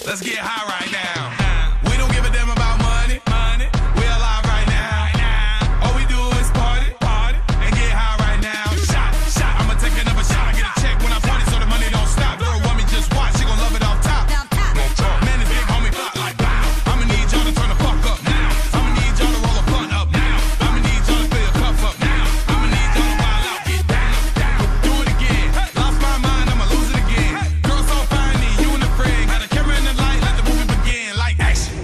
Let's get high right now. We don't give a damn about money. We alive right now. All we do is party, and get high right now. Shot. I'ma take another shot. I get a check when I party, so the money don't stop. Girl want me, just watch. She gon' love it off top. Man, this big homie pop like wow. I'ma need y'all to turn the fuck up now. I'ma need y'all to roll a blunt up now. I'ma need y'all to fill your cup up now. I'ma need y'all to wild out, get down. Do it again. Lost my mind, I'ma lose it again. Girl so fine, need you and a friend. Got a camera in the light, let the movie begin. Like action.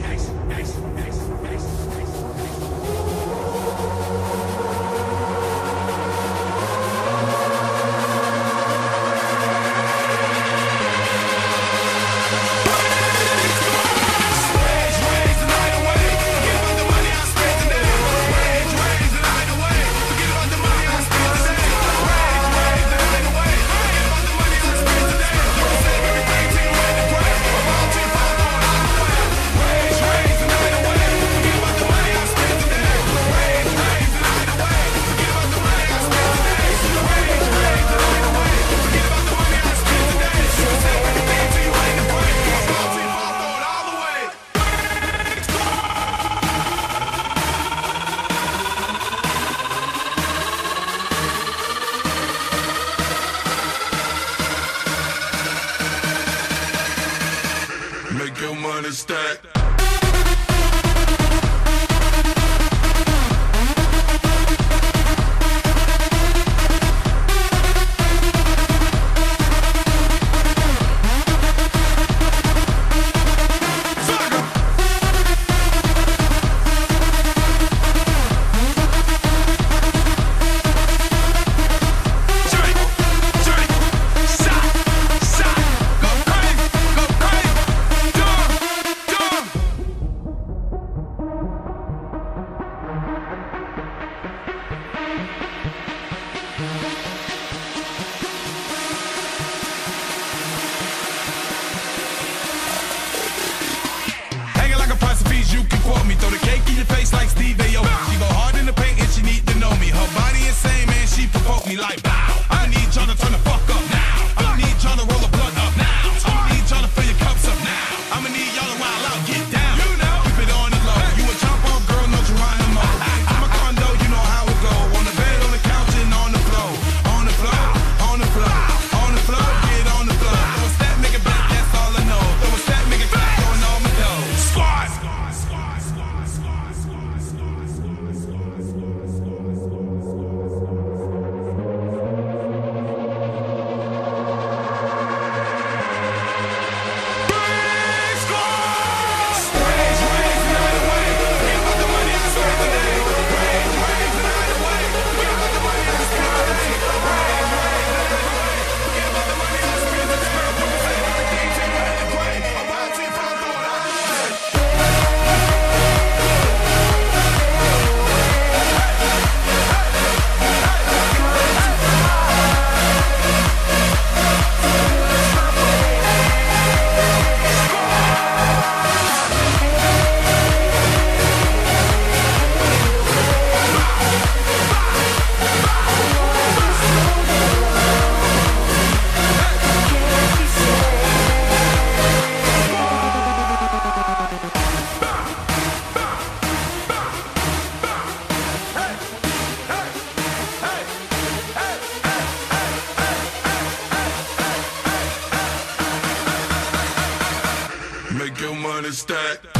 Make your money stack. You can quote me, throw the cake in your face like Steve Aoki. She go hard in the paint and she need to know me. Her body insane, man, she provoke me like bow. I need y'all to turn the fuck up now. I need y'all to roll a blunt up now. I need y'all to fill your cups up now. I'ma need y'all to wild out, get down. You know, keep it on the low. You a jump off girl, no Geronimo. I'm a condo, you know how it go. On the bed, on the couch, and on the floor. On the floor, on the floor, on the floor, get on the floor. Throw a step, make it back, that's all I know. Throw a step, make it back, throwing all my dough. Squad! Make your money stack.